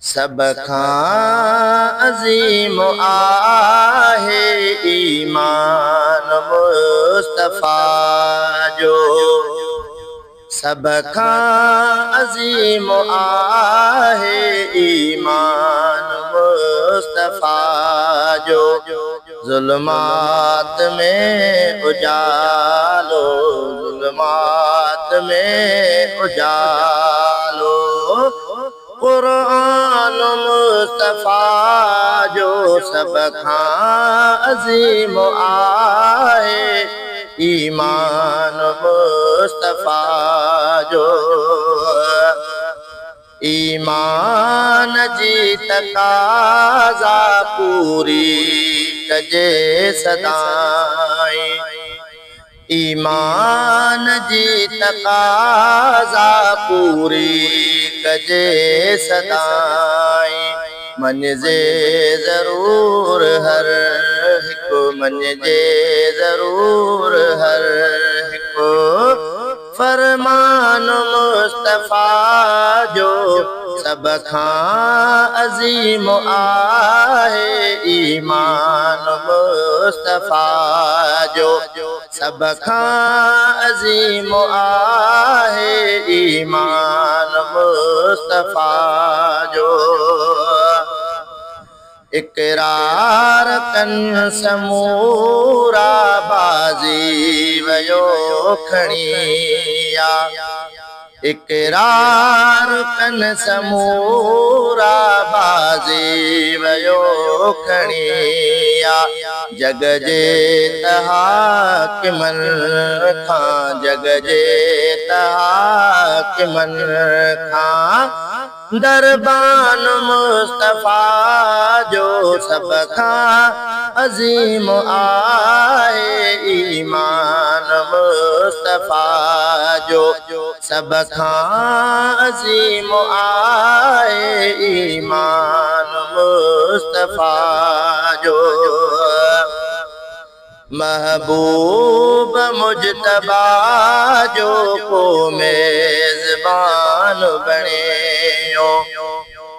सब खां अज़ीम आहे ईमान मुस्तफ़ा जो। सब खां अज़ीम आहे ईमान मुस्तफ़ा जो। ज़ुल्मात में उजालो, ज़ुल्मात में उजालो, क़ुरान मुस्तफ़ा जो। सब खां अज़ीम आहे ईमान मुस्तफ़ा जो। ईमान जी तक़ाज़ा पूरी कजे सदाईं, ईमान जी तक़ाज़ा पूरी कजे सदाईं। मञिजे ज़रूर हर हिकु, मञिजे ज़रूर हर हिकु फरमान मुस्तफ़ा जो। सब खां अज़ीम आहे ईमान मुस्तफ़ा जो। सब खां अज़ीम आहे ईमान मुस्तफ़ा जो। इक़रार कनि समूरा बाज़ी वयो खणी आ, इक़रार कनि समूरा बाज़ी वयो खणी आ। जग जे तहाकिमन खां, जग जे तहाकिमन खां दरबान मुस्तफ़ा जो। सब खां अज़ीम आहे ईमान मुस्तफ़ा जो। सब खां अज़ीम आहे ईमान मुस्तफ़ा जो। महबूब मुजतबा जो को मेज़बान बणियो,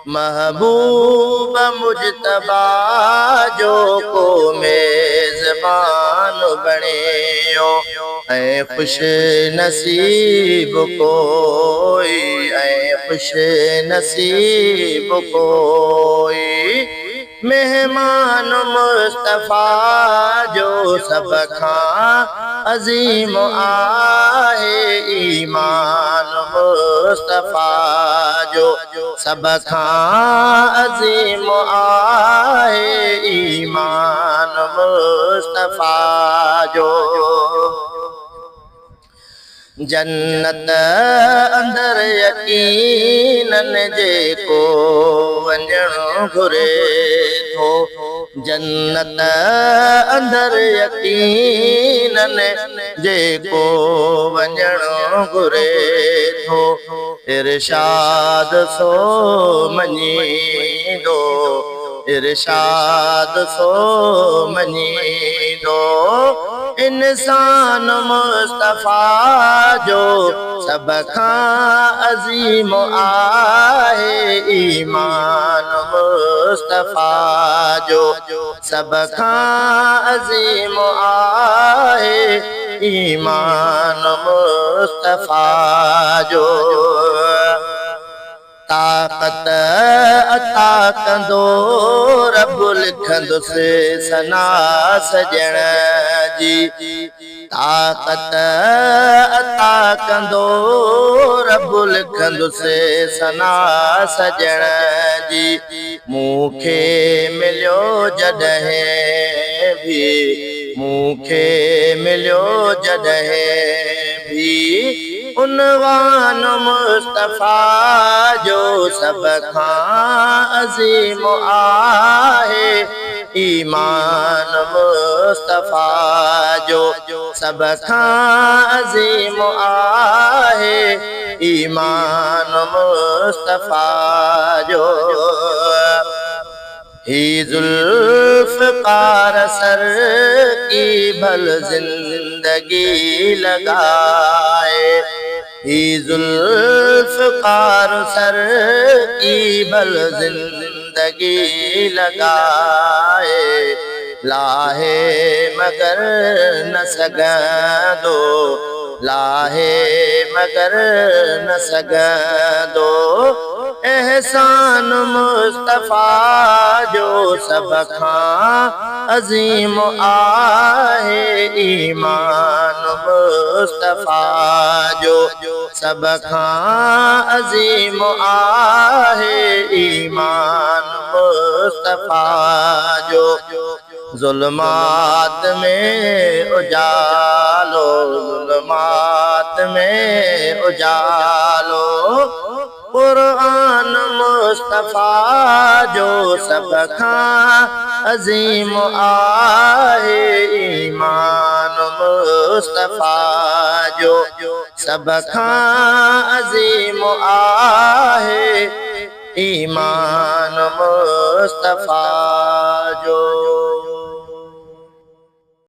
महबूब मुजतबा जो को मेज़बान बणियो। ऐं खुश नसीब कोई, ऐं खुश नसीब कोई मेहमान मुस्तफ़ा जो। सब खां अज़ीम आहे ईमान मुस्तफ़ा जो। सब खां अज़ीम आहे ईमान मुस्तफ़ा जो। जन्नत अंदर यकीनन जेको वञणु घुरे थो, जन्नत अंदर यकीनन जेको वञणु घुरे थो। इरशाद सो मञींदो, इरशाद सो मञींदो इंसान मुस्तफ़ा जो। सब खां अज़ीम आहे ईमान मुस्तफ़ा जो। सब खां अज़ीम आहे ईमान मुस्तफ़ा जो। ताक़त अता कंदो रब लिखंदुसि सना सजण जी, ताक़त अता कंदो रब लिखंदुसि सना सजण जी। मूंखे मिलियो जॾहिं भी, मूंखे मिलियो जॾहिं भी उनवान मुस्तफ़ा जो। सब खां अज़ीम आहे ईमान मुस्तफ़ा जो। सब खां अज़ीम आहे ईमान मुस्तफ़ा जो। ही ज़ुल्फ़कार सर की भल जिंदगी लगाए, ही जुल्फ़कार सर की बल जिंदगी लगाए लाहे मगर न सगंदो लाहे मगर न सगंदो एहसान मुस्तफ़ा जो सब खां अज़ीम आहे ईमान मुस्तफ़ा जो सब खां अज़ीम आहे ईमान मुस्तफ़ा जो ज़ुल्मात में उजालो ज़ुल्मात में उजालो क़ुरआन मुस्तफ़ा जो सब खां अज़ीम आहे ईमान मुस्तफ़ा जो सब खां अज़ीम आहे ईमान मुस्तफ़ा जो।